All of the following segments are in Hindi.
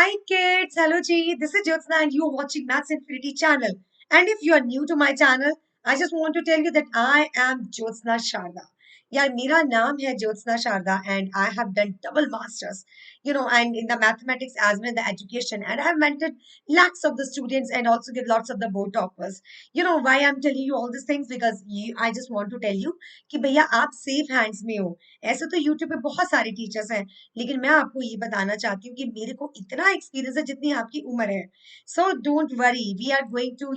Hi kids, hello G. This is Jyotsna and you're watching Maths Infinity channel. And if you are new to my channel, I just want to tell you that I am Jyotsna Sharda. Yeah, मेरा नाम है Jyotsna Sharda and I have done double masters, and in the mathematics as well as the education. And I have mentored lakhs of the students and also give lots of the board toppers. You know why I'm telling you all these things? Because I just want to tell you कि भैया आप safe hands में हो. ऐसे तो YouTube पे बहुत सारे teachers हैं लेकिन मैं आपको ये बताना चाहती हूँ कि मेरे को इतना एक्सपीरियंस है जितनी आपकी उम्र है so don't worry we are going to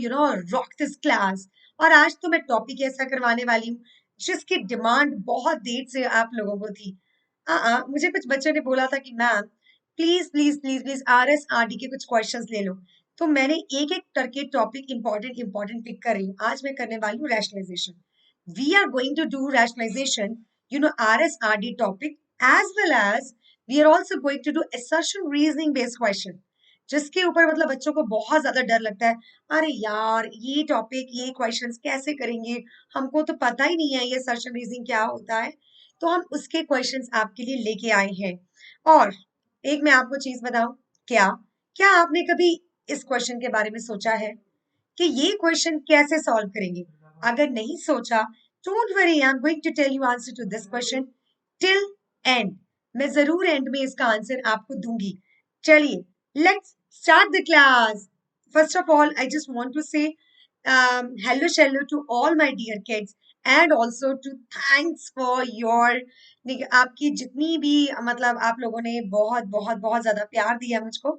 rock this class और आज तो मैं टॉपिक ऐसा करवाने वाली हूँ जिसकी डिमांड बहुत देर से आप लोगों को थी मुझे कुछ बच्चों ने बोला था कि ma'am please please please please RSRD के कुछ क्वेश्चंस ले लो तो मैंने एक एक करके टॉपिक इंपॉर्टेंट इंपॉर्टेंट पिक कर रही हूँ आज मैं करने वाली हूँ rationalization we are going to do rationalization RSRD topic as well as we are also going to do assertion reasoning based question जिसके ऊपर मतलब बच्चों को बहुत ज्यादा डर लगता है अरे यार ये टॉपिक ये क्वेश्चंस कैसे करेंगे हमको तो पता ही नहीं है ये assertion reasoning क्या होता है तो हम उसके क्वेश्चंस आपके लिए लेके आए हैं और एक मैं आपको चीज बताऊं क्या क्या आपने कभी इस क्वेश्चन के बारे में सोचा है कि ये क्वेश्चन कैसे सॉल्व करेंगे अगर नहीं सोचा don't worry I am going to tell you answer to this question till end मैं जरूर एंड में इसका आंसर आपको दूंगी चलिए let's start the class first of all I just want to say hello shello to all my dear kids and also to thanks for your आपकी जितनी भी मतलब आप लोगों ने बहुत बहुत बहुत ज्यादा प्यार दिया मुझको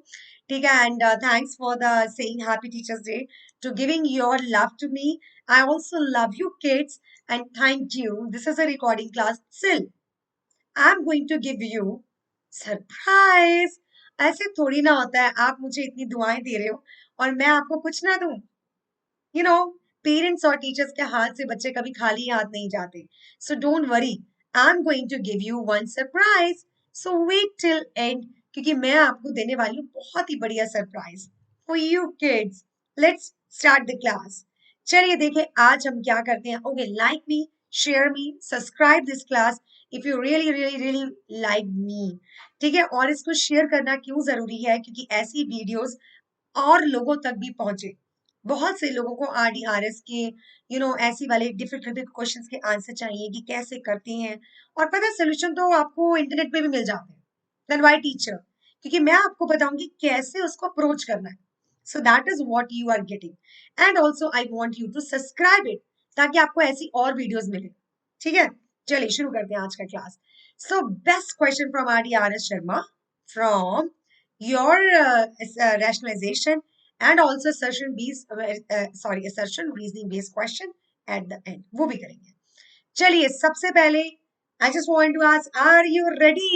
ठीक है and thanks for the saying happy teachers day to giving your love to me. I also love you kids and thank you. This is a recording class. Still, I'm going to give you surprise. ऐसे थोड़ी ना होता है आप मुझे इतनी दुआएं दे रहे हो और मैं आपको कुछ ना दूं यू नो पेरेंट्स और टीचर्स के हाथ से बच्चे कभी खाली हाथ नहीं जाते so don't worry I am going to give you one surprise so wait till end क्योंकि मैं आपको देने वाली हूँ बहुत ही बढ़िया surprise for you kids let's start the class चलिए देखिए आज हम क्या करते हैं okay like me share me subscribe this class if you really really really like me ठीक है और इसको शेयर करना क्यों जरूरी है क्योंकि ऐसी वीडियोस और लोगों तक भी पहुंचे बहुत से लोगों को RDRS के ऐसी वाले डिफिकल्ट क्वेश्चंस के आंसर चाहिए कि कैसे करते हैं और पता है सोल्यूशन तो आपको इंटरनेट पे भी मिल जाते हैं देन व्हाई टीचर क्योंकि मैं आपको बताऊंगी कैसे उसको अप्रोच करना है so that is what you are getting and also I want you to subscribe it ताकि आपको ऐसी और वीडियोस मिले ठीक है चलिए शुरू करते हैं आज का class so best question from RDRS Sharma from your rationalization and also assertion based assertion reasoning based question at the end वो भी करेंगे चलिए सबसे पहले I just want to ask are you ready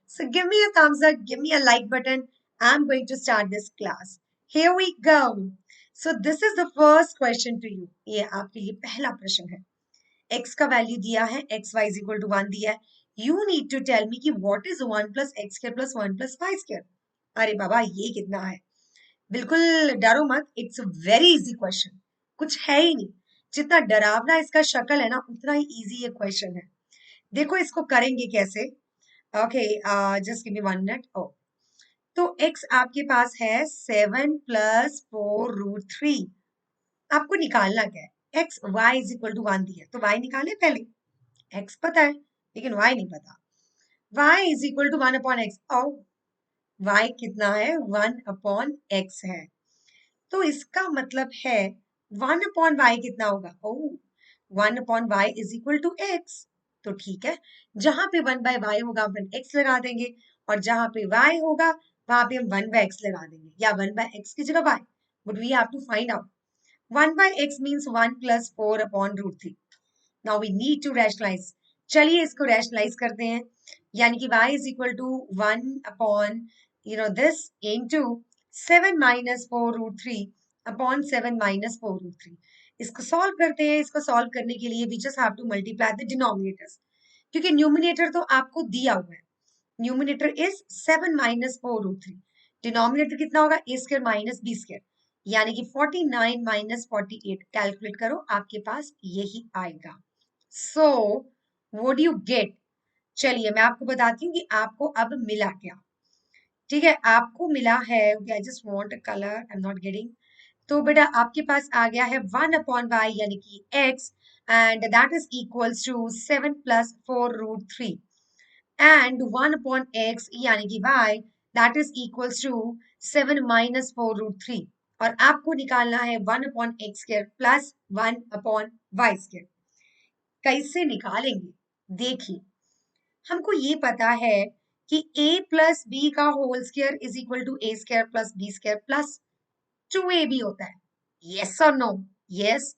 so give me a thumbs up give me a like button I'm going to start this class here we go so this is the first question to you ये आपके लिए पहला प्रश्न है x का वैल्यू दिया है x y is equal to 1 दिया है you need to tell me कि what is 1 plus x square plus 1 plus y square अरे बाबा ये कितना है बिल्कुल डरो मत इट्स वेरी इजी क्वेश्चन कुछ है ही नहीं जितना डरावना इसका शक्ल है ना उतना ही इजी ये क्वेश्चन है देखो इसको करेंगे कैसे okay just give me 1 minute ओ तो x आपके पास है 7 + 4√3 आपको निकालना क्या है x y is equal to 1 दिया तो y निकाले पहले x पता है लेकिन y नहीं पता y is equal to 1/x ओ y कितना है 1/x है तो इसका मतलब है 1/y कितना होगा ओ 1/y is equal to x तो ठीक है जहां पे 1/y होगा अपन x लगा देंगे और जहां पे y होगा वहां पे हम 1/x लगा देंगे या 1/x की जगह y but we have to find out 1/x means 1 + 4/√3 now we need to rationalize चलिए इसको रैशनलाइज करते हैं यानी कि y is equal to 1 this into 7 - 4√3 upon 7 - 4√3 इसको सॉल्व करते हैं इसको सॉल्व करने के लिए we just have to multiply the denominators क्योंकि न्यूमिनेटर तो आपको दिया हुआ है न्यूमिनेटर इज 7 - 4√3 डिनोमिनेटर कितना होगा a² - b² यानी कि 49 - 48 कैलकुलेट करो आपके पास यही आएगा so what do you get चलिए मैं आपको बताती हूँ कि आपको अब मिला क्या ठीक है, आपको मिला है, आई just want a colour, I am not getting. तो बेटा आपके पास आ गया है 1/y यानी कि x, and that is equals to 7 + 4√3, and 1/x यानी कि y, that is equals to 7 - 4√3, और आपको निकालना है 1/x² प्लस 1/y²। कैसे निकालेंगे? देखिए, हमको ये पता है कि a + b का whole square is equal to a² + b² plus 2ab होता है। यस और नो? यस।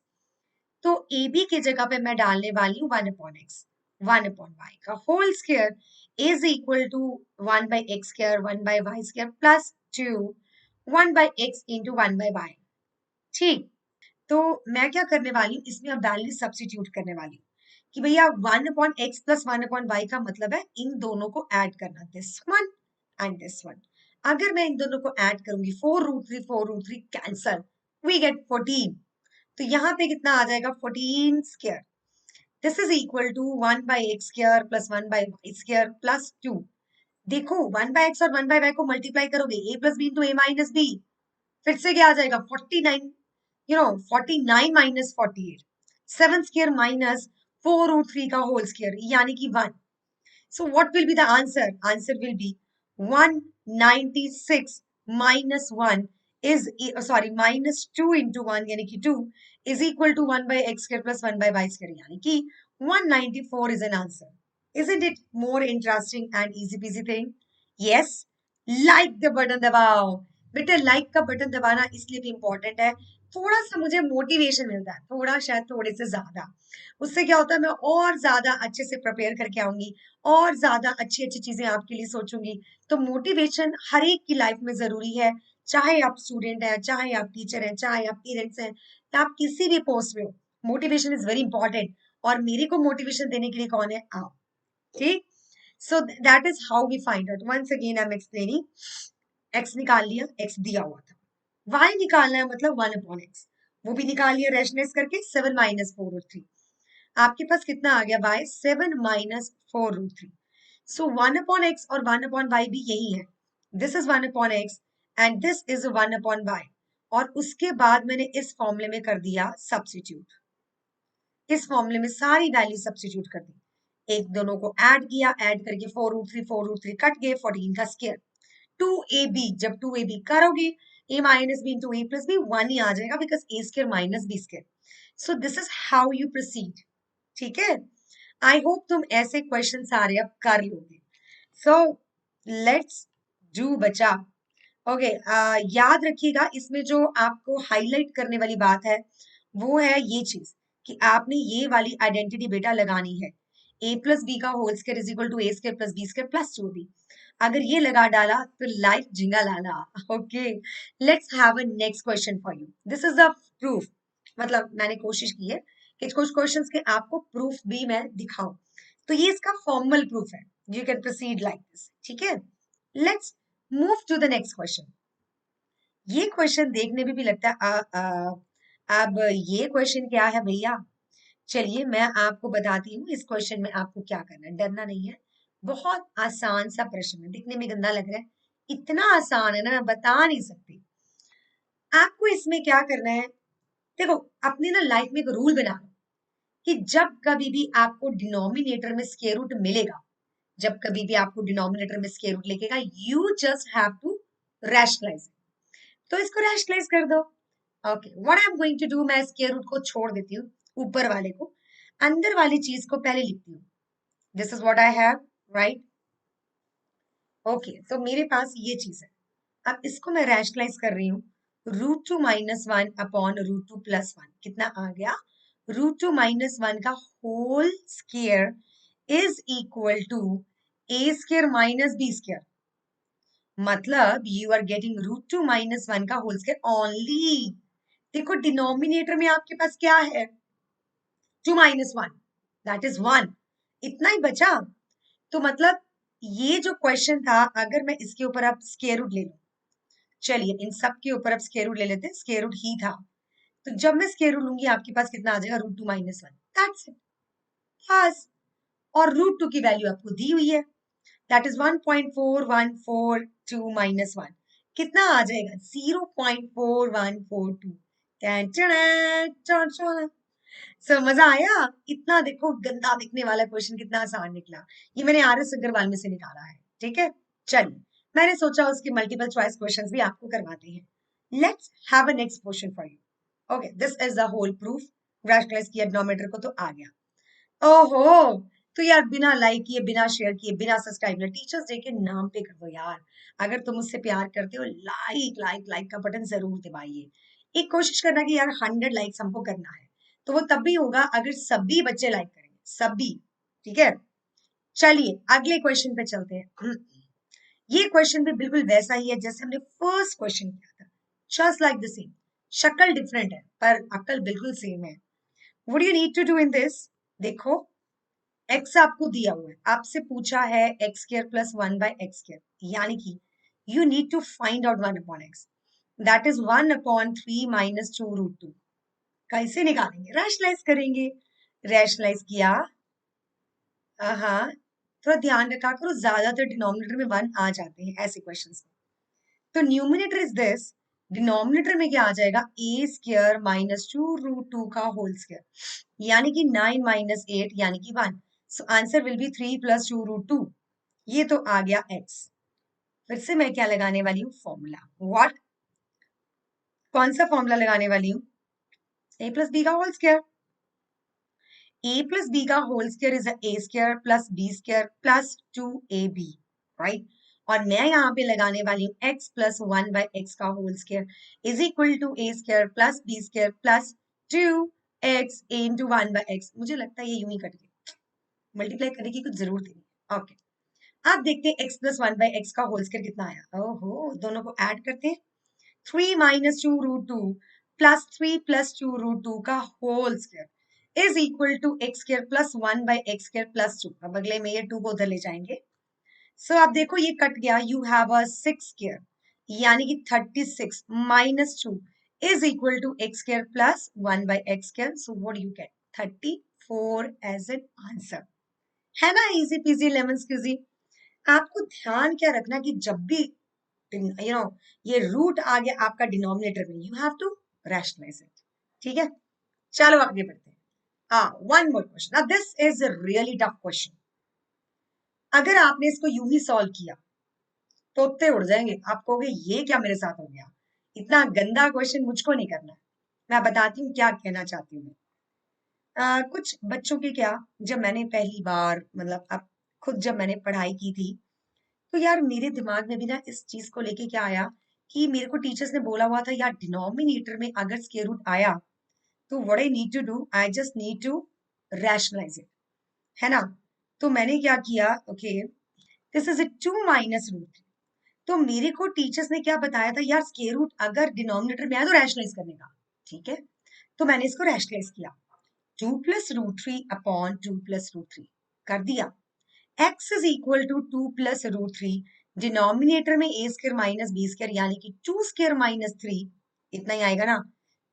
तो ab की जगह पे मैं डालने वाली हूँ 1/x, 1/y का whole square is equal to 1/x², 1/y² plus 2, 1/x into 1/y। ठीक, तो मैं क्या करने वाली हूँ, इसमें अब वैल्यू सब्स्टिट्यूट करने वाली हूँ कि भैया 1/x प्लस 1/y का मतलब है इन दोनों को ऐड करना, this one and this one. अगर मैं इन दोनों को ऐड करूंगी, 4√3 कैंसल, वी गेट 14। तो यहाँ पे कितना आ जाएगा? 14²। This is equal to 1/x² plus 1/y² plus 2। देखो 1/x और 1/y को मल्टीप्लाई करोगे, a + b into a - b, फिर से क्या आ जाएगा? 49, 49 - 48, 7² माइनस 4√3 का होल स्क्वायर यानी कि 1। So what will be the answer? Answer will be 196 minus 1 is, sorry, minus 2 into 1 यानी कि 2 is equal to 1/x² plus 1/y² यानी कि 194 is an answer. Isn't it more interesting and easy peasy thing? Yes. Like the button दबाओ। बेटा लाइक का बटन दबाना इसलिए भी इम्पोर्टेंट है, थोड़ा सा मुझे मोटिवेशन मिलता है, थोड़ा शायद थोड़े से ज्यादा। उससे क्या होता है, मैं और ज्यादा अच्छे से प्रिपेयर करके आऊंगी और ज्यादा अच्छी अच्छी चीजें आपके लिए सोचूंगी। तो मोटिवेशन हर एक की लाइफ में जरूरी है, चाहे आप स्टूडेंट हैं, चाहे आप टीचर हैं, चाहे आप पेरेंट्स हैं, या आप किसी भी पोस्ट में हो, मोटिवेशन इज वेरी इंपॉर्टेंट। और मेरे को मोटिवेशन देने के लिए कौन है? आप। ठीक, so that is how we find out. Once again I am explaining, X निकाल लिया, एक्स दिया हुआ था, वाई निकालना है मतलब 1/x, वो भी निकाल लिया रेशनलाइज करके, 7 - 4√3। आपके पास कितना आ गया? y 7 - 4√3। सो 1/x और 1/y भी यही है, this is 1/x and this is 1/y, और उसके बाद मैंने इस फॉर्मूले में कर दिया सब्स्टिट्यूट, इस फॉर्मूले में सारी वैल्यू सब्स्टिट्यूट कर दी, एक दोनों को ऐड किया, ऐड करके 4√3 कट गए, 14 का स्क्वायर, 2ab, जब 2ab करोगे a - b into a + b 1 ही आ जाएगा, because a² - b²। So this is how you proceed. ठीक है, आई होप तुम ऐसे क्वेश्चन सारे अब कर लोगे। सो लेट्स डू बचा। ओके, याद रखिएगा, इसमें जो आपको हाईलाइट करने वाली बात है वो है ये चीज कि आपने ये वाली आइडेंटिटी बेटा लगानी है, a + b का whole square is equal to a² + b² plus 2b। अगर ये लगा डाला तो लाइफ जिंगा लाला। Okay, let's have a next question for you. This is the proof, मतलब मैंने कोशिश की है कि कुछ क्वेश्चंस के आपको प्रूफ भी मैं दिखाऊं, तो ये इसका फॉर्मल प्रूफ है, you can proceed like this. ठीक है, let's move to the next question. ये क्वेश्चन देखने में भी लगता है अब ये क्वेश्चन क्या है भैया? चलिए मैं आपको बताती हूँ इस क्वेश्चन में आपको क्या करना है, डरना नहीं है। बहुत आसान सा प्रश्न है, दिखने में गंदा लग रहा है, इतना आसान है ना, मैं बता नहीं सकती। आपको इसमें क्या करना है, देखो अपनी ना लाइफ में एक रूल बना लो कि जब कभी भी आपको डिनोमिनेटर में स्क्वायर रूट मिलेगा, जब कभी भी आपको डिनोमिनेटर में स्क्वायर रूट लिखेगा, you just have to rationalise. तो इसको रैशनलाइज कर दो। Okay, what I am going to do, मैं स्क्वायर रूट को छोड़ देती हूँ, ऊपर वाले को, अंदर वाली चीज को पहले लिखती हूँ। This is what I have, right? Okay, तो मेरे पास ये चीज है, अब इसको मैं रैशनलाइज कर रही हूँ। √2 - 1 अपॉन √2 + 1 कितना आ गया? √2 - 1 का whole square is equal to a² - b²। मतलब यू आर गेटिंग √2 - 1 का होल स्क्वायर ओनली। देखो डिनोमिनेटर में आपके पास क्या है? 2 - 1, दैट इज 1, इतना ही बचा। तो मतलब ये जो क्वेश्चन था, अगर मैं इसके ऊपर अब स्क्वायर रूट ले लूं, चलिए इन सब के ऊपर अब स्क्वायर रूट ले लेते हैं, स्क्वायर रूट ही था, तो जब मैं स्क्वायर रूट लूंगी आपके पास कितना आ जाएगा? √2 - 1, दैट्स इट, बस। और √2 की वैल्यू आपको दी हुई है, दैट इज 1.414 2 माइनस 1 कितना आ जाएगा 0.4142। सो मजा आया। इतना देखो गंदा दिखने वाला क्वेश्चन कितना आसान निकला। ये मैंने आर एस अग्रवाल में से निकाला है। ठीक है, चलिए मैंने सोचा उसकी मल्टीपल चॉइस क्वेश्चंस भी आपको करवाते हैं। Let's have a next question for you. Okay, this is the whole proof. Rationalise किया डिनोमिनेटर को तो आ गया। ओहो, तो यार बिना लाइक किए, बिना शेयर किए, बिना सब्सक्राइब किए, टीचर्स डे के नाम पे कर दो यार। अगर तुम मुझसे प्यार करते हो, लाइक लाइक लाइक का बटन जरूर दबाइए। एक कोशिश करना कि यार 100 लाइक्स हमको करना है, तो वो तब भी होगा अगर सभी बच्चे लाइक करेंगे, सभी। ठीक है, चलिए अगले क्वेश्चन पे चलते हैं। ये क्वेश्चन भी बिल्कुल वैसा ही है जैसे हमने फर्स्ट क्वेश्चन किया था, जस्ट लाइक द सेम। शक्ल डिफरेंट है पर अक्ल बिल्कुल सेम है। What you need to do in this, देखो x आपको दिया हुआ है, आपसे पूछा है x square plus 1 by x square, यानी कि you need to find out 1 upon x, that is 1 upon 3 minus 2 root 2। कैसे निकालेंगे, रैशनलाइज करेंगे। रैशनलाइज किया, हाँ थोड़ा ध्यान रखा करो, ज्यादातर डिनोमिनेटर में 1 आ जाते हैं ऐसे क्वेश्चंस में। तो न्यूमिनेटर इज दिस, डिनोमिनेटर में क्या आ जाएगा, ए स्क्वायर माइनस 2 रूट 2 का होल स्क्वायर, यानी कि 9 माइनस 8 यानी कि 1। So answer will be 3 plus 2 root 2। ये तो आ गया x। फिर से मैं क्या लगाने वाली हूँ, फॉर्मूला। व्हाट, कौन सा फॉर्मूला लगाने वाली हूँ, a प्लस बी का whole square. a plus B का whole square is a square plus b square plus 2ab, right. और मैं यहाँ पे लगाने वाली हूँ x प्लस 1 बाय x का whole square is equal to a square plus b square plus 2x into 1 by x। मुझे लगता है ये यूं ही कट गया, मल्टीप्लाई करने की कुछ जरूरत ही नहीं। ओके, अब देखते हैं x प्लस 1 बाय x का होल स्क्वायर कितना आया। ओहो, दोनों को ऐड करते हैं। 3 minus 2 root 2 plus 3 plus 2 root 2 का whole square is equal to x square plus 1 by x square plus 2। अब अगले में ये 2 को उधर ले जाएंगे। सो अब देखो ये कट गया, यू हैव अ 6 स्क्वायर, यानी कि 36 minus 2 is equal to x square plus 1 by x square. So what you get, 34 as an answer. है ना, इजी पीजी लेमन स्क्यूजी। आपको ध्यान क्या रखना कि जब भी ये रूट आ गया आपका डिनोमिनेटर में, you have to rationalise it. ठीक है, चलो आगे बढ़ते हैं। One more question, now this is a really tough question. अगर आपने इसको यूं ही सॉल्व किया तोते उड़ जाएंगे, आप कहोगे ये क्या मेरे साथ हो गया, इतना गंदा क्वेश्चन मुझको नहीं करना। मैं बताती हूँ क्या कहना चाहती हूँ। कुछ बच्चों की क्या, जब मैंने पहली बार मतलब अब खुद जब मैंने पढ़ाई की थी, तो यार मेरे दिमाग में भी ना इस चीज को लेके क्या आया कि मेरे को टीचर्स ने बोला हुआ था यार डिनोमिनेटर में अगर स्क्वायर रूट आया तो what I need to do, I just need to rationalise it, है ना। तो मैंने क्या किया, okay this is it 2 minus root. तो मेरे को टीचर्स ने क्या बताया था, यार स्क्वायर रूट अगर डिनोमिनेटर में आया तो रैशनलाइज करने का। ठीक है, तो मैंने इसको रैशनलाइज किया, 2 plus root 3 upon 2 plus root 3 कर दिया। x is equal to 2 plus root 3, denominator में a square minus b square यानी कि 2 स्क्वायर माइनस 3, इतना ही आएगा ना।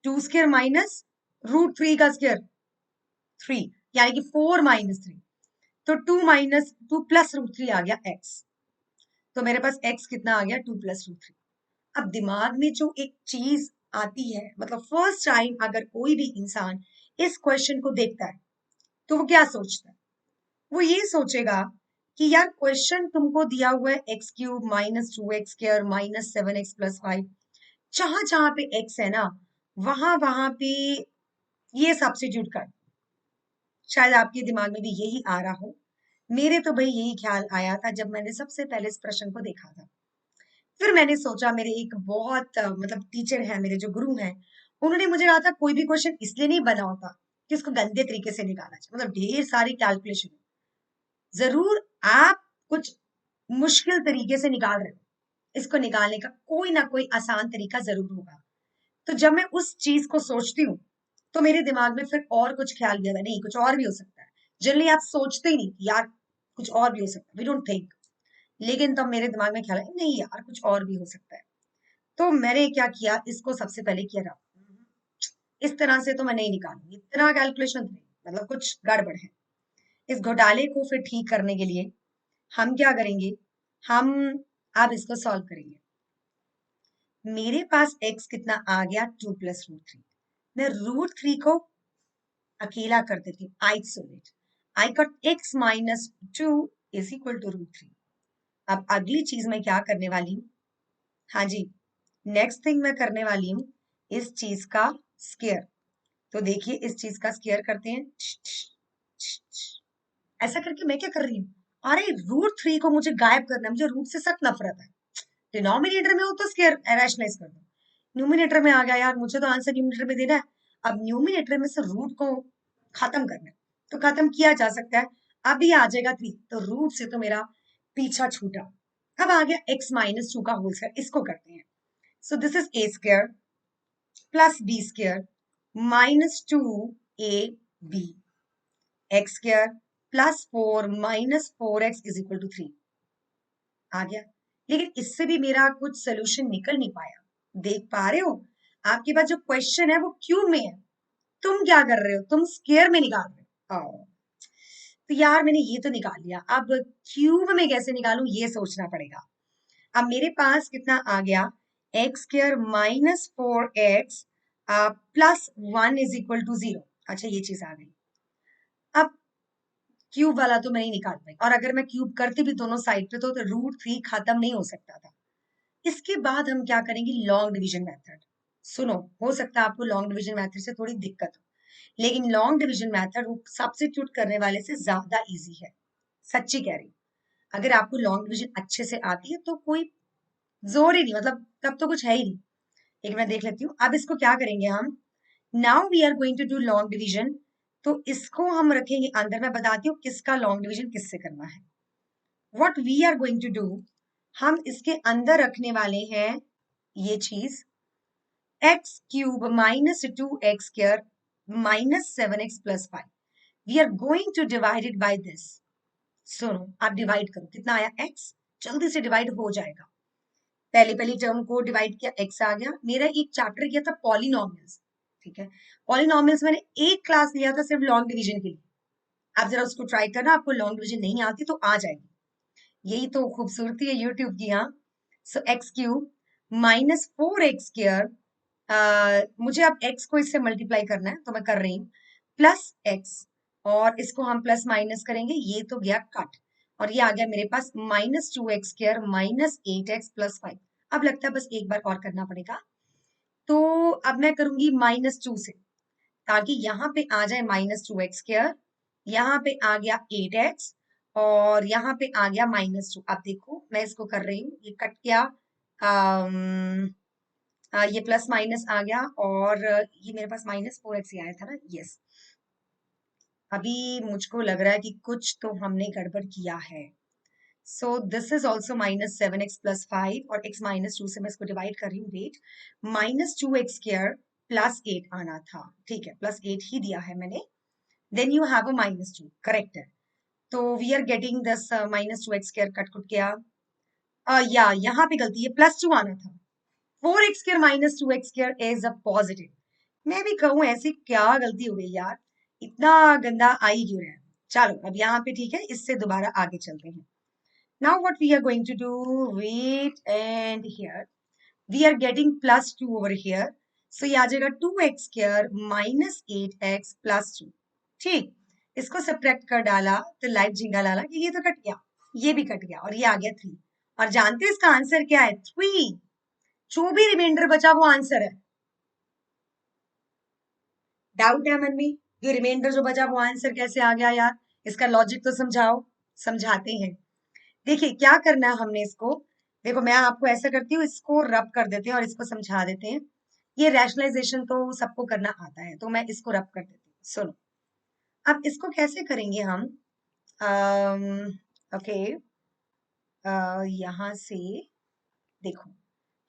2 स्क्वायर माइनस रूट 3 का स्क्वायर 3 यानी कि 4 माइनस 3। तो 2 माइनस 2 प्लस रूट 3 आ गया x। तो मेरे पास x कितना आ गया, 2 प्लस रूट 3। अब दिमाग में जो एक चीज आती है, मतलब फर्स्ट टाइम अगर कोई भी इंसान इस क्वेश्चन को देखता है तो वो क्या सोचता है, वो ये सोचेगा कि यार क्वेश्चन तुमको दिया हुआ है x cube minus 2x square minus 7x plus 5, जहां जहां पे x है ना वहां वहां पे ये सब्स्टिट्यूट कर। शायद आपके दिमाग में भी यही आ रहा हो, मेरे तो भाई यही ख्याल आया था जब मैंने सबसे पहले इस प्रश्न को देखा था। फिर मैंने सोचा, मेरे एक बहुत मतलब टीचर है, मेरे जो गुरु हैं, उन्होंने मुझे कहा था कोई भी क्वेश्चन इसलिए नहीं बना होता कि उसको गंदे तरीके से निकाला जाए, मतलब ढेर सारी कैलकुलेशन जरूर आप कुछ मुश्किल तरीके से निकाल रहे हो, इसको निकालने का कोई ना कोई आसान तरीका जरूर होगा। तो जब मैं उस चीज को सोचती हूँ तो मेरे दिमाग में फिर और कुछ ख्याल भी आता है, नहीं कुछ और भी हो सकता है। जनरली आप सोचते ही नहीं यार कुछ और भी हो सकता है, वी डोंट थिंक, लेकिन तब मेरे दिमाग में ख्याल है नहीं यार कुछ और भी हो सकता है। तो मैंने क्या किया, इसको सबसे पहले किया रहा, इस तरह से तो मैं नहीं निकालूंगी, इतना कैलकुलेशन नहीं, मतलब कुछ गड़बड़ है। इस घोटाले को फिर ठीक करने के लिए हम क्या करेंगे, हम आप इसको सॉल्व करेंगे। मेरे पास x कितना आ गया 2 प्लस रूट थ्री। मैं रूट थ्री को अकेला कर देती हूँ, isolate. I got x minus 2 is equal to root three. अब अगली चीज मैं क्या करने वाली हूँ, हाँ जी, नेक्स्ट थिंग मैं करने वाली हूँ इस चीज का स्क्वायर। तो देखिए इस चीज का स्क्वायर करते हैं, ऐसा करके मैं क्या कर रही हूँ, अरे रूट थ्री को मुझे गायब करना है, मुझे रूट से सख्त नफरत है। डिनोमिनेटर में हो तो स्क्वायर रैशनलाइज कर दो, न्यूमिनेटर में आ गया यार, मुझे तो आंसर न्यूमिनेटर में देना है। अब न्यूमिनेटर में से रूट को खत्म करना है, तो खत्म किया जा सकता है। अभी आ जाएगा थ्री, तो रूट से तो मेरा पीछा छूटा। अब आ गया x माइनस टू का होल स्क्वायर, इसको करते हैं। So this is A square plus B square minus two A B, X square plus four minus four X is equal to three आ गया। लेकिन इससे भी मेरा कुछ सोल्यूशन निकल नहीं पाया। देख पा रहे हो, आपके पास जो क्वेश्चन है वो क्यूब में है, तुम क्या कर रहे हो, तुम स्क्वायर में निकाल रहे हो। तो यार मैंने ये तो निकाल लिया, अब क्यूब में कैसे निकालूं ये सोचना पड़ेगा। अब मेरे पास कितना आ गया, x square minus four x plus one is equal to zero. अच्छा ये चीज आ गई। अब क्यूब वाला तो मैं नहीं निकाल पाई, और अगर मैं क्यूब करती भी दोनों साइड पे तो रूट थ्री खत्म नहीं हो सकता था। इसके बाद हम क्या करेंगे, लॉन्ग डिवीजन मेथड। सुनो, हो सकता है आपको लॉन्ग डिवीजन मेथड से थोड़ी दिक्कत हो, लेकिन लॉन्ग डिवीजन मेथड सब्स्टिट्यूट करने वाले से ज्यादा इजी है, सच्ची कह रही हूँ। अगर आपको लॉन्ग डिवीजन अच्छे से आती है तो कोई जोर ही नहीं, मतलब तब तो कुछ है ही नहीं। एक मैं देख लेती हूँ, अब इसको क्या करेंगे हम, now we are going to do long division. तो इसको हम रखेंगे अंदर, मैं बताती हूँ किसका लॉन्ग डिवीजन किससे करना है। What we are going to do, हम इसके अंदर रखने वाले हैं ये चीज, x cube minus two x square minus seven x plus five. We are going to divide it by this. सुनो, आप डिवाइड करो, कितना आया x, जल्दी से डिवाइड हो जाएगा। पहली पहली टर्म को डिवाइड किया, x आ गया। मेरा एक चैप्टर किया था पॉलिनोमियल्स, ठीक है, पॉलिनोमियल्स मैंने एक क्लास लिया था सिर्फ लॉन्ग डिवीजन के लिए। आप जरा उसको ट्राई करना, आपको लॉन्ग डिवीजन नहीं आती तो आ जाएगी, यही तो खूबसूरती है यूट्यूब की। हाँ, so X cube minus four X square, मुझे अब x को इससे मल्टीप्लाई करना है तो मैं कर रही हूँ, प्लस x, और इसको हम प्लस माइनस करेंगे, ये तो गया कट, और ये आ गया मेरे पास minus two x square minus eight X plus five. अब लगता है बस एक बार और करना पड़ेगा, तो अब मैं करूंगी माइनस टू से, ताकि यहाँ पे आ जाए माइनस टू एक्स स्क्वायर, यहाँ पे आ गया एट एक्स, और यहाँ पे आ गया माइनस टू। अब देखो मैं इसको कर रही हूँ, ये कट गया, ये प्लस माइनस आ गया, और ये मेरे पास माइनस फोर एक्स आया था ना, यस। अभी मुझको लग रहा है कि कुछ तो हमने गड़बड़ किया है। So this is also minus seven x plus five, और एक्स माइनस टू से मैं इसको डिवाइड कर रही हूँ, wait, minus two x square plus eight आना था, ठीक है, प्लस एट ही दिया है मैंने, then you have a minus two, correct है। तो we are getting this minus two x square cut कुट गया, या यहाँ पे गलती है, प्लस टू आना था, four X square minus two x square is a positive. मैं भी कहूँ ऐसी क्या गलती हो गई यार, इतना गंदा आई क्यों रहा है। चलो अब यहाँ पे ठीक है, इससे दोबारा आगे चलते हैं। Now what we are going to do, wait, and here we are getting plus 2 over here. So ये आ जाएगा 2x square minus 8x plus 2। ठीक, इसको सब्ट्रैक्ट कर डाला तो लाइट झिंगा डाला कि ये तो कट गया, ये भी कट गया, और ये आ गया 3। और जानते हैं इसका आंसर क्या है, 3। जो भी रिमाइंडर बचा वो आंसर है। डाउट है मन में, ये रिमाइंडर जो बचा वो आंसर कैसे आ गया यार, इसका लॉजिक तो समझाओ। समझाते हैं, देखिए क्या करना है हमने इसको, देखो मैं आपको ऐसा करती हूँ, इसको रब कर देते हैं और इसको समझा देते हैं। ये रैशनलाइजेशन तो सबको करना आता है, तो मैं इसको रब कर देती हूँ। सुनो, अब इसको कैसे करेंगे हम, ओके, यहाँ से देखो,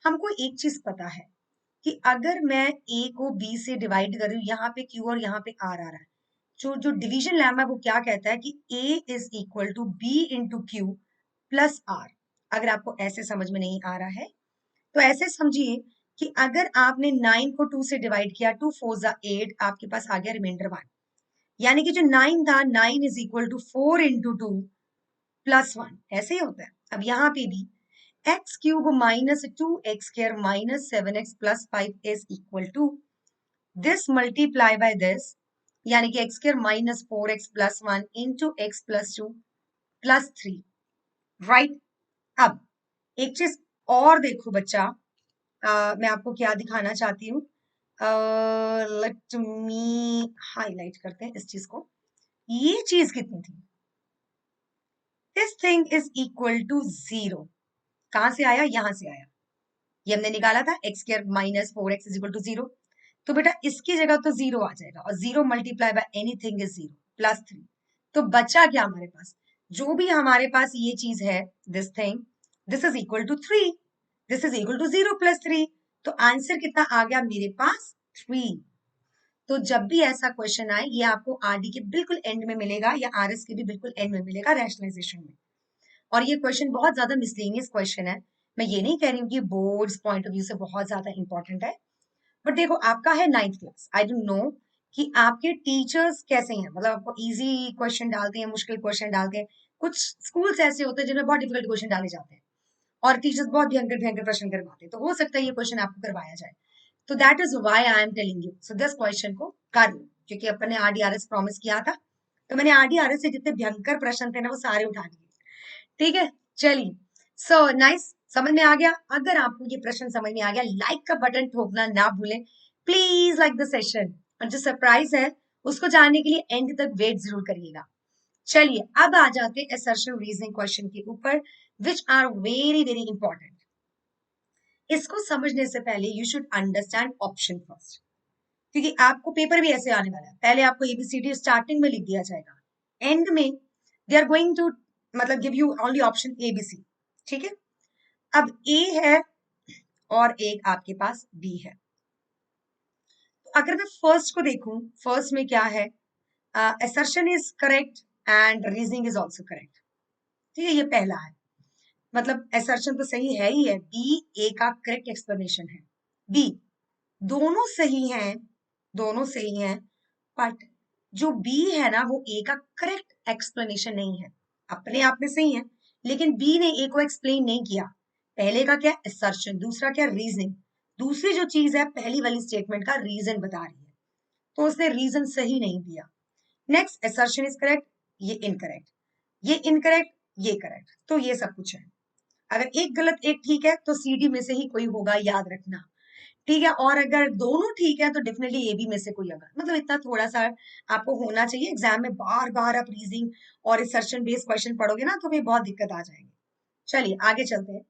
हमको एक चीज पता है कि अगर मैं a को b से डिवाइड कर रही हूँ, यहाँ पे q और यहाँ पे r आ रहा है, जो जो डिवीजन लेमा है वो क्या कहता है कि a is equal to b into q plus r। अगर आपको ऐसे समझ में नहीं आ रहा है तो ऐसे समझिए कि अगर आपने 9 को 2 से डिवाइड किया, 2 4 जा 8, आपके पास आ गया रिमाइंडर 1, यानी कि जो 9 था, 9 is equal to 4 into two plus 1, ऐसे ही होता है। अब यहाँ पे भी x cube minus 2x² minus 7x plus 5 is equal to this multiply by this, यानी कि x² minus 4x plus 1 into x plus 2 plus 3, right. अब एक चीज और देखो बच्चा, मैं आपको क्या दिखाना चाहती हूँ, लेट मी हाईलाइट करते हैं इस चीज को। ये चीज कितनी थी? This thing is equal to 0। कहां से आया? यहां से आया। ये हमने निकाला था x² minus 4x is equal to 0। तो बेटा इसकी जगह तो 0 आ जाएगा, और 0 multiply by anything is 0 plus 3। तो बचा क्या हमारे पास? जो भी हमारे पास ये चीज है, this thing, this is equal to 3, this is equal to 0 plus 3। तो आंसर कितना आ गया मेरे पास? 3। तो जब भी ऐसा क्वेश्चन आए, ये आपको आरडी के बिल्कुल एंड में मिलेगा या आरएस के भी बिल्कुल एंड में मिलेगा, रैशनलाइजेशन में। और ये क्वेश्चन बहुत ज्यादा मिसलेनियस क्वेश्चन है। मैं ये नहीं कह रही हूँ कि बोर्ड्स पॉइंट ऑफ व्यू से बहुत ज्यादा इंपॉर्टेंट है, बट देखो आपका है 9th class, I don't know कि आपके टीचर्स कैसे हैं, मतलब आपको इजी क्वेश्चन डालते हैं, मुश्किल क्वेश्चन डालते हैं। कुछ स्कूल्स ऐसे होते हैं जिनमें बहुत डिफिकल्ट क्वेश्चन डाले जाते हैं, और टीचर्स बहुत भयंकर भयंकर प्रश्न करवाते हैं, तो हो सकता है ये क्वेश्चन आपको करवाया जाए। तो that is why I am telling you, so this question को कर लो, क्योंकि अपन ने आरडीआरएस प्रॉमिस किया था, तो मैंने आरडीआरएस से जितने भयंकर प्रश्न थे ना वो सारे उठा लिए। ठीक है, चलिए, सो नाइस, समझ में आ गया? अगर आपको ये प्रश्न समझ में आ गया, लाइक का बटन ठोकना ना भूलें, प्लीज लाइक द सेशन। और जो सरप्राइज है उसको जानने के लिए एंड तक वेट जरूर करिएगा। चलिए अब आ जाते हैं असर्शन रीजनिंग क्वेश्चन के ऊपर, which are very very important. इसको समझने से पहले you should understand option first, क्योंकि आपको पेपर भी ऐसे आने वाला है। पहले आपको एबीसीडी स्टार्टिंग में लिख दिया जाएगा, एंड में दे आर गोइंग टू मतलब give you only option A B C. ठीक है, अब ए है और एक आपके पास बी है। तो अगर मैं फर्स्ट को देखूं, फर्स्ट में क्या है? Assertion is correct and reasoning is also correct. ठीक है, ये पहला है, मतलब असर्शन तो सही है ही है, बी ए का करेक्ट एक्सप्लेनेशन है। बी दोनों सही हैं, दोनों सही हैं, बट जो बी है ना वो ए का करेक्ट एक्सप्लेनेशन नहीं है। अपने आप में सही है, लेकिन बी ने ए को एक्सप्लेन नहीं किया। पहले का क्या? असर्शन, दूसरा क्या? रीजनिंग। दूसरी जो चीज है पहली वाली स्टेटमेंट का रीजन बता रही है, तो उसने रीजन सही नहीं दिया। नेक्स्ट, असर्शन इज करेक्ट, ये इनकरेक्ट, ये इनकरेक्ट, ये करेक्ट, तो ये सब कुछ है। अगर एक गलत एक ठीक है तो सीडी में से ही कोई होगा, याद रखना। ठीक है, और अगर दोनों ठीक है तो डेफिनेटली ए बी में से कोई होगा। मतलब इतना थोड़ा सा आपको होना चाहिए, एग्जाम में बार बार आप रीजनिंग और असर्शन बेस्ड क्वेश्चन पढ़ोगे ना तो फिर बहुत दिक्कत आ जाएगी। चलिए आगे चलते हैं,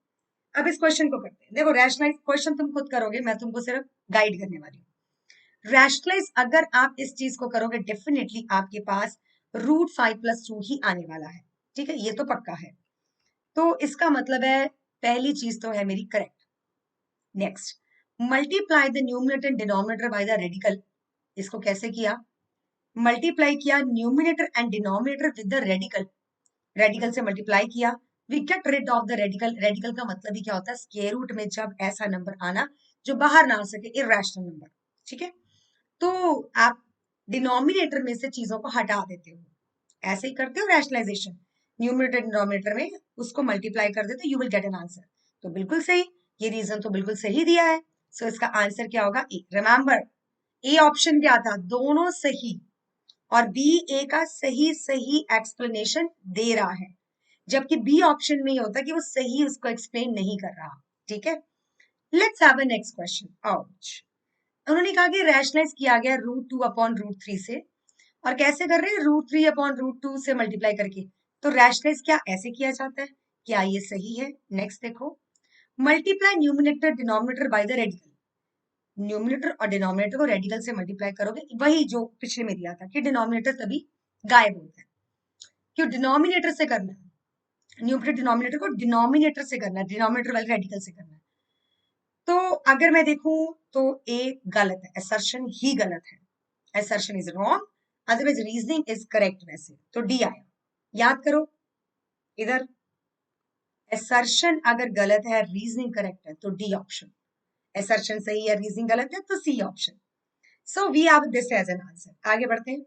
अब इस क्वेश्चन को करते हैं। देखो रैशनलाइज क्वेश्चन तुम खुद करोगे, मैं तुमको सिर्फ गाइड करने वाली हूँ। रैशनलाइज अगर आप इस चीज को करोगे, डेफिनेटली आपके पास √5 + 2 ही आने वाला है। ठीक है, ये तो पक्का है, तो इसका मतलब है पहली चीज तो है मेरी correct. Next, multiply the numerator and denominator by the radical. इसको कैसे किया? मल्टीप्लाई किया numerator and denominator with the radical, radical से मल्टीप्लाई किया, we get rid of the radical. Radical का मतलब ही क्या होता है? स्क्वायर रूट में जब ऐसा नंबर आना जो बाहर ना आ सके, इरेशनल नंबर। ठीक है, तो आप डिनोमिनेटर में से चीजों को हटा देते हो, ऐसे ही करते हो रैशनलाइजेशन। न्यूमिनेटर डिनोमिनेटर में उसको मल्टीप्लाई कर देते हो, you will get an answer. तो बिल्कुल सही, ये रीजन तो बिल्कुल सही दिया है। सो इसका आंसर क्या होगा? ए। रिमेंबर, ए ऑप्शन क्या था? दोनों सही, और बी ए का सही सही एक्सप्लेनेशन दे रहा है, जबकि बी ऑप्शन में ये होता है कि वो सही उसको एक्सप्लेन नहीं कर रहा। ठीक है, let's have a next question. Ouch, उन्होंने कहा कि रैशनलाइज किया गया √2/√3 से, और कैसे कर रहे हैं? √3/√2 से मल्टीप्लाई करके। तो रैशनलाइज क्या ऐसे किया जाता है? क्या ये सही है? नेक्स्ट देखो, multiply numerator denominator by the radical. Numerator और डिनोमिनेटर को रेडिकल से मल्टीप्लाई करोगे, वही जो पिछले में दिया था कि डिनोमिनेटर तभी गायब होता है। क्यों डिनोमिनेटर से करना है? न्यूमिनेटर डिनोमिनेटर को डिनोमिनेटर से करना है, डिनोमिनेटर वाले रेडिकल से करना है। तो अगर मैं देखूं तो ए गलत है, असर्शन ही गलत है, assertion is wrong, otherwise reasoning is correct. वैसे तो डी आया, याद करो इधर, असर्शन अगर गलत है, रीजनिंग करेक्ट है, तो डी ऑप्शन। असर्शन सही है, रीजनिंग गलत है, तो C option. So we have this as an answer. आगे बढ़ते हैं।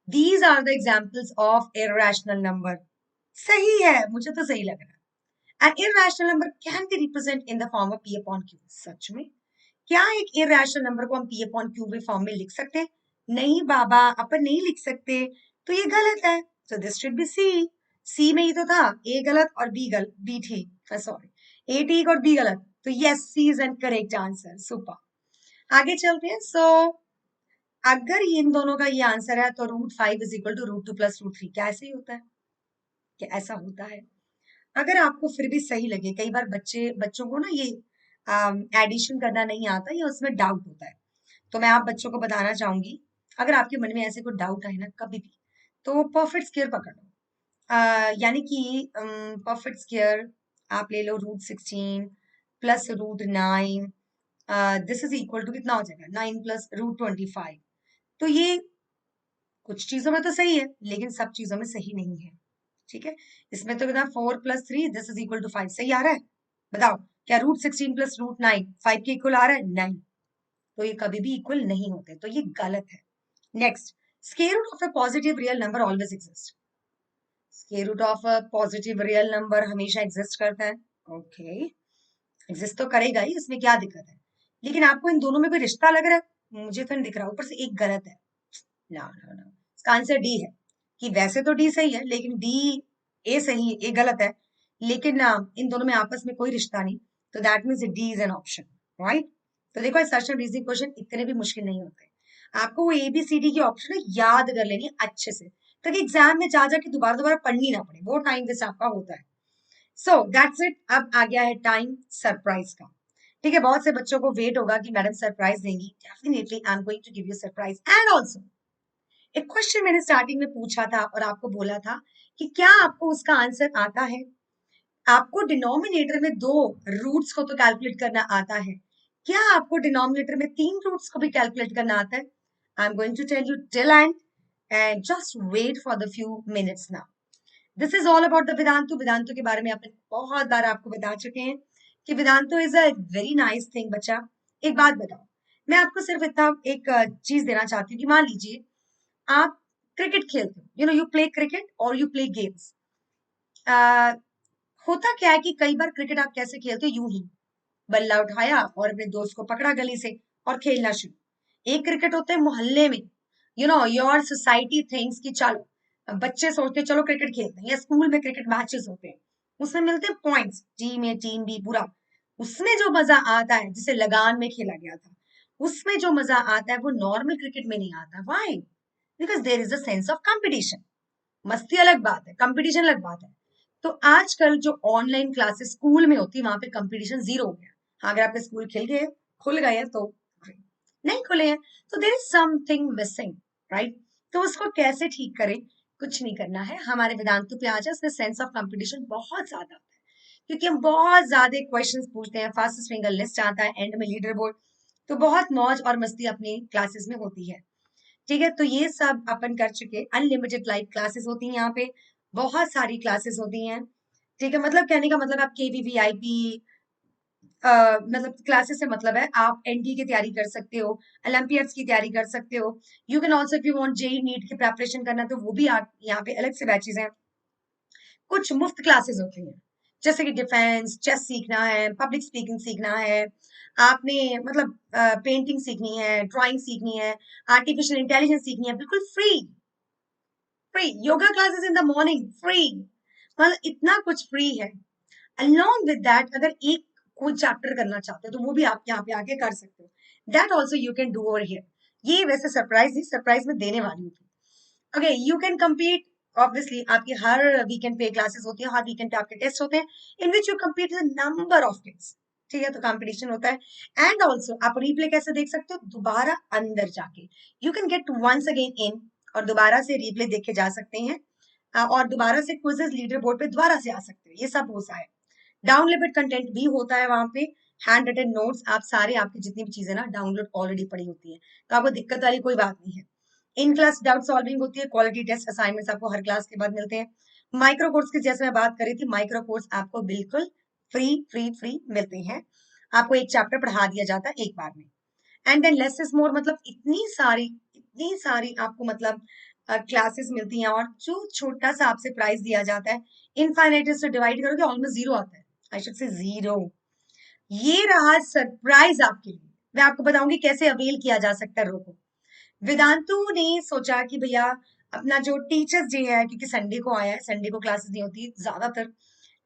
These are the examples of irrational number. सही है, मुझे तो सही लग रहा है। An irrational number can be represented in the form of P upon Q. सच में क्या एक irrational number को हम P upon Q के फॉर्म में लिख सकते हैं? नहीं बाबा, अपन नहीं लिख सकते, तो ये गलत है. So this should be C. C में ही तो था, A गलत और B ठीक, सॉरी, A ठीक और B गलत, तो yes, C is an correct answer. Super. आगे चलते हैं. So अगर इन दोनों का ये आंसर है तो √5 इज इक्वल टू √2 प्लस √3. क्या ऐसे ही होता है? क्या ऐसा होता है? अगर आपको फिर भी सही लगे, कई बार बच्चों को ना ये एडिशन करना नहीं आता या उसमें डाउट होता है, तो मैं आप बच्चों को बताना चाहूंगी, अगर आपके मन में ऐसे कोई डाउट आए ना कभी भी, तो परफेक्ट स्क्वायर पकड़ लो. यानी कि परफेक्ट स्क्वायर आप ले लो √16 plus √9, this is equal to कितना हो जाएगा? 9 प्लस √25. तो ये कुछ चीजों में तो सही है, लेकिन सब चीजों में सही नहीं है. ठीक है, इसमें तो कितना 4 plus 3 this is equal to 5 सही आ रहा है? बताओ, क्या √16 प्लस √9 5 के इक्वल आ रहा है? नहीं, तो ये कभी भी इक्वल नहीं होते, तो ये गलत है. Next, square root of a positive real number always exist. Square root of a positive real number हमेशा एग्जिस्ट करता है. ओके, एग्जिस्ट तो करेगा ही, इसमें क्या दिक्कत है? लेकिन आपको इन दोनों में कोई रिश्ता लग रहा है? मुझे तो नहीं दिख रहा. ऊपर से एक गलत है. ना ना ना, इसका आंसर डी है. कि वैसे तो डी सही है, लेकिन डी ए सही है, ए गलत है, लेकिन इन दोनों में आपस में कोई रिश्ता नहीं, तो that means D is an option. Right? तो देखो, सर्च एंड रीजनिंग क्वेश्चन इतने भी मुश्किल नहीं होते. आपको वो ABCD की ऑप्शन याद कर लेनी अच्छे से, ताकि एग्जाम में जा जाके दोबारा दोबारा पढ़नी ना पड़े, वो टाइम वेस्ट आपका होता है. So that's it. अब आ गया है टाइम सरप्राइज का. ठीक है, बहुत से बच्चों को वेट होगा कि मैडम सरप्राइज देंगी. Definitely I am going to give you surprise. And also एक क्वेश्चन मैंने स्टार्टिंग में पूछा था और आपको बोला था कि क्या आपको उसका आंसर आता है? आपको डिनोमिनेटर में 2 रूट्स को तो कैलकुलेट करना आता है. क्या आपको डिनोमिनेटर में 3 रूट्स को भी कैलकुलेट करना आता है? I am going to tell you till end just wait for the few minutes now. This is all about the Vedantu. Vedantu के बारे में आपने बहुत बार आपको बता चुके हैं कि Vedantu is a very nice thing. बच्चा, एक बात बताओ, मैं आपको सिर्फ इतना एक चीज देना चाहती हूँ कि मान लीजिए आप क्रिकेट खेलते हो, यू प्ले क्रिकेट और यू प्ले गेम्स. होता क्या है कि कई बार क्रिकेट आप कैसे खेलते हो? यूं ही बल्ला उठाया और अपने दोस्त को पकड़ा गली से और खेलना शुरू. एक क्रिकेट होते हैं मोहल्ले में, योर सोसाइटी थिंग्स कि चलो बच्चे सोचते हैं चलो क्रिकेट खेलते हैं, या स्कूल में क्रिकेट मैचेस होते हैं, उसमें मिलते हैं पॉइंट्स, टीम ए टीम बी पूरा. उसमें जो मजा आता है, जिसे लगान में खेला गया था, उसमें जो मजा आता है वो नॉर्मल क्रिकेट में नहीं आता. Why? Because there is a sense of competition. मस्ती अलग बात है, कंपटीशन अलग बात है. तो आजकल जो ऑनलाइन क्लासेस स्कूल में होती है, वहां पे कंपटीशन जीरो हो गया. हाँ, अगर आपके स्कूल खुल गए हैं तो great. नहीं खुले हैं तो there is something missing. Right? तो उसको कैसे ठीक करें? कुछ नहीं करना है, हमारे वेदांतु पे आ जाए. उसमें सेंस ऑफ कंपटीशन बहुत ज्यादा होता है, क्योंकि हम बहुत ज्यादा क्वेश्चंस पूछते हैं, फास्टेस्ट फिंगर लिस्ट आता है, एंड में लीडर बोर्ड, तो बहुत मौज और मस्ती अपनी क्लासेस में होती है. ठीक है, तो ये सब अपन कर चुके. अनलिमिटेड लाइव क्लासेस होती हैं यहाँ पे, बहुत सारी क्लासेस होती हैं. ठीक है, मतलब कहने का मतलब आप KVVIP मतलब क्लासेस से मतलब है आप ND की तैयारी कर सकते हो, ओलंपियाड्स की तैयारी कर सकते हो. You can also if you want JEE NEET की प्रेपरेशन करना, तो वो भी आप यहाँ पे अलग से बैचेस हैं. कुछ मुफ्त क्लासेस होती हैं, जैसे कि डिफेंस, चेस सीखना है, पब्लिक स्पीकिंग सीखना है, आपने मतलब पेंटिंग सीखनी है, ड्राइंग सीखनी है, आर्टिफिशियल इंटेलिजेंस सीखनी है, बिल्कुल free. Free yoga classes in the morning, free. मतलब इतना कुछ फ्री है. अलॉन्ग विद दैट, अगर एक कोई चैप्टर करना चाहते हो तो वो भी आप यहाँ पे आके कर सकते हो. That also you can do over here. ये वैसे सरप्राइज ही सरप्राइज में देने वाली हूँ. Okay, you can compete. Obviously आपकी हर वीकेंड पे क्लासेस होती है, हर वीकेंड पे आपके टेस्ट होते हैं, in which you compete with number of kids. ठीक है, तो कंपटीशन होता है. एंड ऑल्सो आप रिप्ले कैसे देख सकते हो? दोबारा अंदर जाके you can get once again in, और दोबारा से रिप्ले देखे जा सकते हैं, और दोबारा से क्विजेस लीडर बोर्ड पे दोबारा से आ सकते हो. ये सब होता है. डाउनलोडेड कंटेंट भी होता है वहां पे, हैंड रिटन नोट्स, आप सारे आपकी जितनी भी चीजें ना डाउनलोड ऑलरेडी पड़ी होती है, तो आपको दिक्कत वाली कोई बात नहीं है. इन क्लास डाउट सॉल्विंग होती है, क्वालिटी टेस्ट असाइनमेंट्स आपको हर क्लास के बाद मिलते हैं. माइक्रो कोर्स की जैसे मैं बात करी थी, माइक्रो कोर्स आपको बिल्कुल फ्री फ्री फ्री मिलते हैं. आपको एक चैप्टर पढ़ा दिया जाता है एक बार में. And than less is more, मतलब इतनी सारी आपको मतलब क्लासेस मिलती हैं, और जो छोटा सा आपसे प्राइस दिया जाता है, इनफाइनाइट से डिवाइड करोगे ऑलमोस्ट जीरो आता है. I should say 0। ये रहा सरप्राइज आपके लिए। मैं आपको बताऊंगी कैसे अवेल किया जा सकता है रो को। वेदांतु ने सोचा कि भैया अपना जो टीचर्स डे है, क्योंकि संडे को आया है, संडे को क्लासेस नहीं होती ज्यादातर,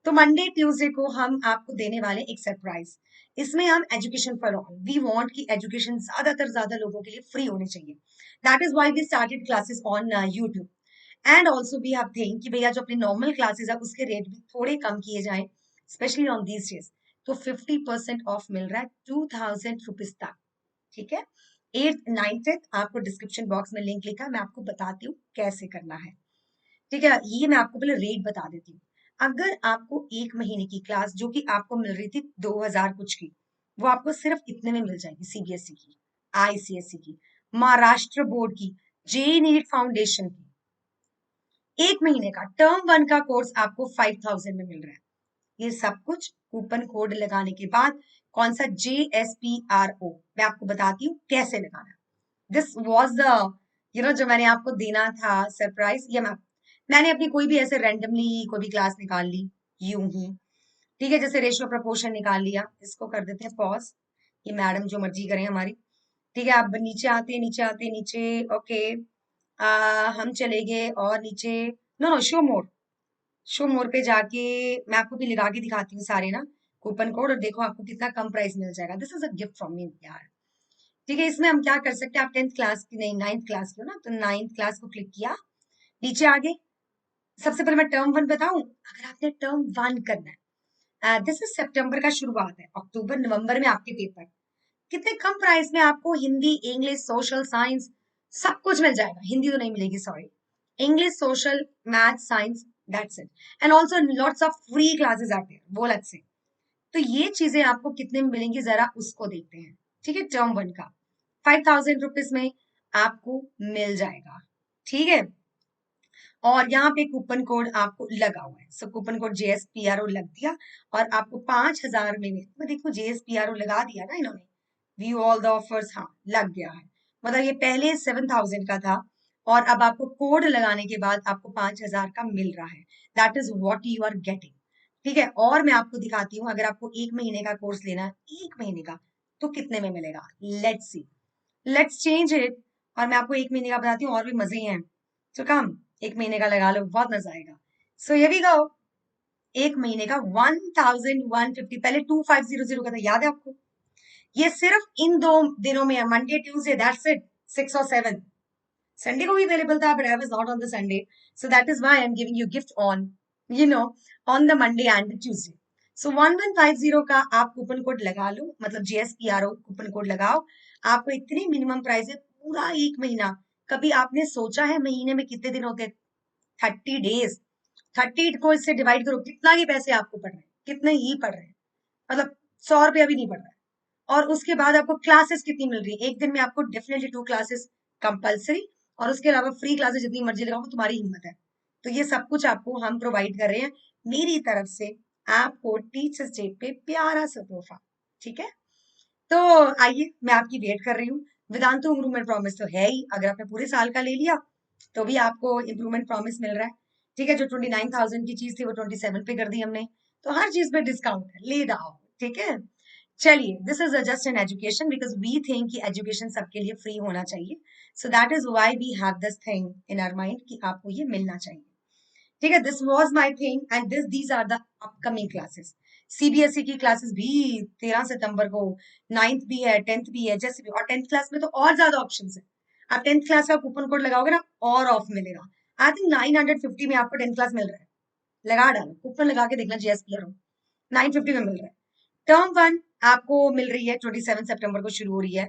तो मंडे ट्यूसडे को हम आपको देने वाले एक सरप्राइज। इसमें हम education for all, we want कि एजुकेशन ज्यादातर ज्यादा लोगों के लिए फ्री होनी चाहिए। That is why we started classes on YouTube. And also we have think कि भैया जो अपनी नॉर्मल क्लासेस है उसके रेट भी थोड़े कम किए जाएं, स्पेशली ऑन दीज डेज। तो 50% ऑफ मिल रहा है 2000 रुपीज तक। ठीक है, 8th 9th आपको डिस्क्रिप्शन बॉक्स में लिंक लिखा है, मैं आपको बताती हूँ कैसे करना है। ठीक है, ये मैं आपको पहले रेट बता देती हूँ। अगर आपको एक महीने की क्लास जो कि आपको मिल रही थी 2000 कुछ की, वो आपको सिर्फ इतने में मिल जाएगी। सीबीएसई की, आईसीएसई की, महाराष्ट्र बोर्ड की, जेई नीट फाउंडेशन की, एक महीने का टर्म 1 का कोर्स आपको 5000 में मिल रहा है। ये सब कुछ कूपन कोड लगाने के बाद। कौन सा? JSPRO। मैं आपको बताती हूँ कैसे लगाना। दिस वॉज द जो मैंने आपको देना था सरप्राइज। ये मैंने अपनी कोई भी ऐसे रैंडमली कोई भी क्लास निकाल ली यूं ही। ठीक है, जैसे रेशियो प्रपोर्शन निकाल लिया। इसको कर देते हैं पॉज, ये मैडम जो मर्जी करें हमारी। ठीक है, आप नीचे आते नीचे आते नीचे। ओके, हम चले गए और नीचे, नो नो, शो मोर पे जाके मैं आपको भी लगा के दिखाती हूँ सारे ना कूपन कोड, और देखो आपको कितना कम प्राइस मिल जाएगा। This is a gift from me यार। ठीक है, इसमें हम क्या कर सकते हैं, आप 10th क्लास की नहीं 9th क्लास की हो ना, तो 9th क्लास को क्लिक किया, नीचे आगे। सबसे पहले मैं टर्म 1 बताऊं। अगर आपने टर्म 1 करना है, दिस इज सितंबर का शुरुआत है, अक्टूबर नवंबर में आपके पेपर। कितने कम प्राइस में आपको हिंदी, इंग्लिश, सोशल, साइंस सब कुछ मिल जाएगा। हिंदी तो नहीं मिलेगी, sorry, English, social, math, science, that's it. And also lots of free classes आते हैं वो अलग से। तो ये चीजें आपको कितने में मिलेंगी जरा उसको देखते हैं। ठीक है, टर्म 1 का 5000 रुपीज में आपको मिल जाएगा। ठीक है, और यहाँ पे कूपन कोड आपको लगा हुआ है, सो कूपन कोड JSPRO लग दिया, और आपको 5000 में देखो JSPRO लगा दिया ना इन्होंने, व्यू ऑल द ऑफर्स, हाँ लग गया है। मतलब ये पहले 7000 का था, और अब आपको कोड लगाने के बाद आपको 5000 का मिल रहा है। That is what you are getting. ठीक है, और मैं आपको दिखाती हूँ, अगर आपको एक महीने का कोर्स लेना है, एक महीने का, तो कितने में मिलेगा। Let's see, let's change it. और मैं आपको एक महीने का बताती हूँ, और भी मजे हैं। तो कम, एक महीने का लगा लो, बहुत मजा आएगा। सो ये भी गो, एक महीने का 1150। पहले 2500 का था, याद है आपको। ये सिर्फ इन 2 दिनों में है, मंडे ट्यूसडे, दैट्स इट, 6 और 7। संडे को भी अवेलेबल था, but I was not on the Sunday, so that is why I am giving you gift on you know on the Monday and the Tuesday. So 1150 का आप कूपन कोड लगा लो, मतलब JSPRO कूपन कोड लगाओ। आपको इतनी मिनिमम प्राइस है, पूरा एक महीना। कभी आपने सोचा है महीने में कितने दिन होते हैं? 30 डेज। 30 को इससे डिवाइड करो, कितना ही पैसे आपको पड़ रहे हैं, कितने ही पड़ रहे हैं, मतलब 100 रुपया भी नहीं पड़ रहा है। और उसके बाद आपको क्लासेस कितनी मिल रही है, एक दिन में आपको डेफिनेटली 2 क्लासेस कंपलसरी, और उसके अलावा फ्री क्लासेस जितनी मर्जी लगाओ, तुम्हारी हिम्मत है। तो ये सब कुछ आपको हम प्रोवाइड कर रहे हैं मेरी तरफ से, आपको टीचर्स डे पे प्यारा सा तोहफा। ठीक है, तो आइए, मैं आपकी वेट कर रही हूँ। वेदांतु इम्प्रूवमेंट प्रॉमिस तो है ही, अगर आपने पूरे साल का ले लिया तो भी आपको इम्प्रूवमेंट प्रॉमिस मिल रहा है। ठीक है, जो 29,000 की चीज थी वो 27 पे कर दी हमने, तो हर चीज पे डिस्काउंट है, ले जाओ। ठीक है, चलिए, this is just an education, because we think कि एजुकेशन सबके लिए फ्री होना चाहिए। So that is why we have this thing in our mind कि आपको ये मिलना चाहिए। ठीक है, this was my thing, and these are the upcoming classes. CBSE की क्लासेस भी 13 सितंबर को, 9th भी है, 10th भी है, जैसे भी। और 10th क्लास में तो और ज्यादा ऑप्शन है। आप 10th क्लास का कूपन कोड लगाओगे ना, और ऑफ मिलेगा। आई थिंक 950 में आपको 10th क्लास मिल रहा है। लगा डालो, कूपन लगा के देखना, JSPRO 950 में मिल रहा है। टर्म 1 आपको मिल रही है 27 सितंबर को शुरू हो रही है,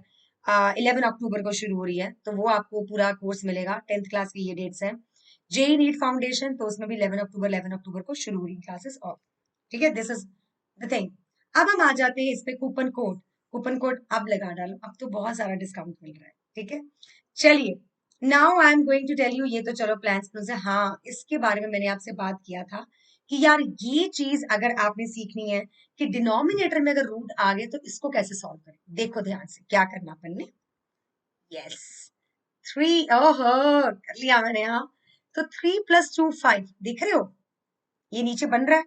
11 अक्टूबर को शुरू हो रही है, तो वो आपको पूरा कोर्स मिलेगा। 10th क्लास की ये डेट्स हैं। जेई नीट फाउंडेशन, तो उसमें भी 11 अक्टूबर को शुरू हो रही क्लासेस। और ठीक है, दिस इज द थिंग। अब हम आ जाते हैं इस पे कूपन कोड। कूपन कोड अब लगा डालो, अब तो बहुत सारा डिस्काउंट मिल रहा है। ठीक है, चलिए, now I am going to tell you, ये तो चलो प्लान्स में से, हाँ इसके बारे में मैंने आपसे बात किया था कि यार ये चीज अगर आपने सीखनी है कि डिनोमिनेटर में अगर रूट आ गए तो इसको कैसे सॉल्व करें। देखो ध्यान से क्या करना अपन ने। यस, 3, ओहो, कर लिया मैंने यहाँ। तो 3 + 2 5, देख रहे हो, ये नीचे बन रहा है।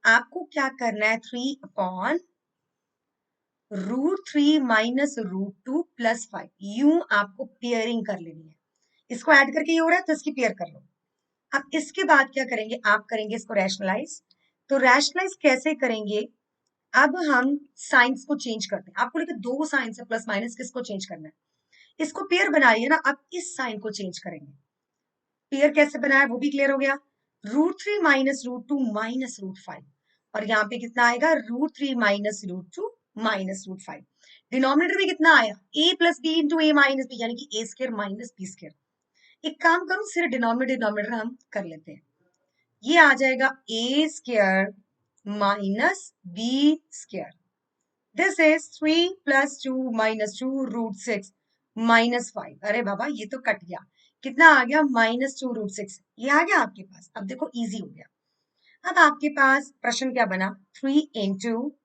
आपको क्या करना है, 3/√3 माइनस √2 प्लस 5, यूं आपको पेयरिंग कर लेनी है। इसको ऐड करके ये हो रहा है तो इसकी पेयर कर लो। अब इसके बाद क्या करेंगे, आप करेंगे इसको रैशनलाइज। तो रैशनलाइज कैसे करेंगे, अब हम साइंस को चेंज करते हैं। आपको लेकर दो साइंस है, प्लस माइनस, किसको चेंज करना है, इसको पेयर बनाइए ना। अब इस साइन को चेंज करेंगे। पेयर कैसे बनाया वो भी क्लियर हो गया। √3 माइनस √2 माइनस √5, और यहाँ पे कितना आएगा, √3 माइनस √2 माइनस √5। डिनोमिनेटर में कितना आया, a plus b into a minus b, यानी कि a square minus b square. एक काम करो, सिर्फ डिनोमिनेटर हम कर लेते हैं। ये आ जाएगा a square minus b square. This is 3 plus 2 minus 2 √6 minus 5। अरे बाबा ये तो कट गया, कितना आ गया, -2 √6। ये आ गया आपके पास। अब देखो इजी हो गया। अब आपके पास प्रश्न क्या बना, 3 into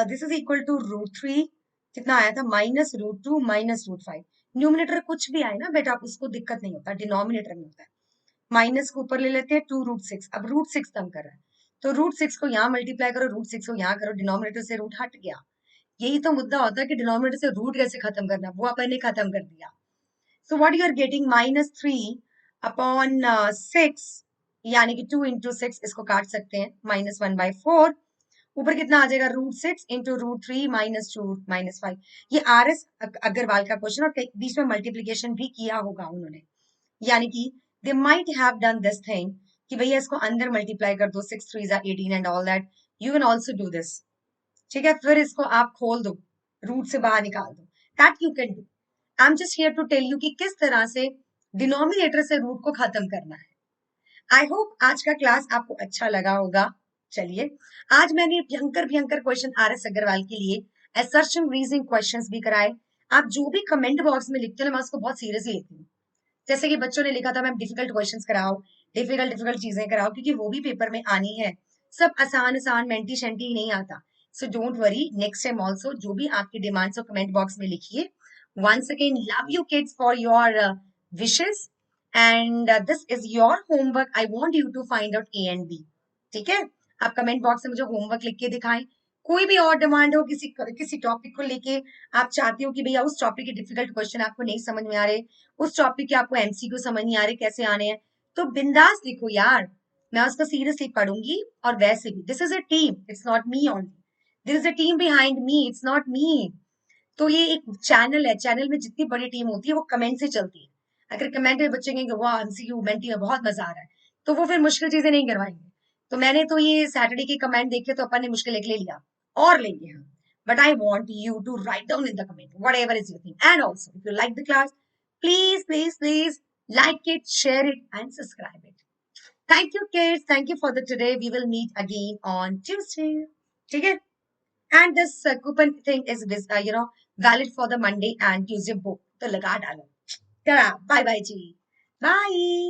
this is equal to √3, कितना आया था, -√2 माइनस √5। न्यूमिनेटर कुछ भी आए ना बेटा, उसको दिक्कत नहीं होता, डिनोमिनेटर में होता है। माइनस को ऊपर ले लेते हैं, 2 √6। अब √6 तंग कर रहा है, तो √6 को यहाँ मल्टीप्लाई करो, √6 को यहाँ करो, डिनोमिनेटर से रूट हट गया। यही तो मुद्दा होता है कि डिनोमिनेटर से रूट कैसे खत्म करना, वो अपन ने खत्म कर दिया। So what you are getting, -3/6, यानी कि 2 इंटू 6, इसको काट सकते हैं, -1/4। ऊपर कितना आ जाएगा, √6 इंटू √3 माइनस 2 माइनस 5। ये RS अग्रवाल का क्वेश्चन, और बीच में मल्टीप्लीकेशन भी किया होगा उन्होंने, यानी कि they might have done this thing कि भैया इसको अंदर मल्टीप्लाई कर दो, 6 3 18 and all that. You can also do this, ठीक है। फिर इसको आप खोल दो, रूट से बाहर निकाल दो, that you can do. I am just here to tell you कि किस तरह से डिनोमिनेटर से रूट को खत्म करना है। आई होप आज का क्लास आपको अच्छा लगा होगा। चलिए, आज मैंने भयंकर भयंकर क्वेश्चन RS अग्रवाल के लिए असर्शन रीजनिंग क्वेश्चंस भी कराए। आप जो भी कमेंट बॉक्स में लिखते हो मैं उसको बहुत सीरियसली लेती हूँ। जैसे कि बच्चों ने लिखा था मैम डिफिकल्ट क्वेश्चंस कराओ, डिफिकल्ट डिफिकल्ट चीजें कराओ, क्योंकि वो भी पेपर में आनी है। सब आसान आसान मेंटी शेंटी नहीं आता। So don't worry, next time also जो भी आपकी डिमांड्स हो कमेंट बॉक्स में लिखिए। Once again love you kids for your wishes, and this is your homework. I want you to find out A and B, ठीक है। आप कमेंट बॉक्स में मुझे होमवर्क लिख के दिखाएं। कोई भी और डिमांड हो किसी टॉपिक को लेके, आप चाहते हो कि भैया उस टॉपिक के डिफिकल्ट क्वेश्चन आपको नहीं समझ में आ रहे, उस टॉपिक के आपको MCQ समझ नहीं आ रहे कैसे आने हैं, तो बिंदास लिखो यार, मैं उसको सीरियसली पढ़ूंगी। और वैसे भी this is a team, it's not me only, there is a team behind me, it's not me. तो ये एक चैनल है, चैनल में जितनी बड़ी टीम होती है वो कमेंट से चलती है। अगर कमेंट में बच्चे कहेंगे वाह MCQ मेंटी में बहुत मजा आ रहा है, तो वो फिर मुश्किल चीजें नहीं करवाएंगे। तो मैंने तो ये सैटरडे के कमेंट देखे तो अपन ने मुश्किल एक ले लिया, और लेंगे हम। But I want you to write down in the comment whatever is your thing, and also if you like the class, please, please, please like it, share it, and subscribe it. Thank you, kids. Thank you for the today. We will meet again on Tuesday. Okay? And this coupon thing is, valid for the Monday and Tuesday book. तो लगा डालो. Bye bye, जी. Bye.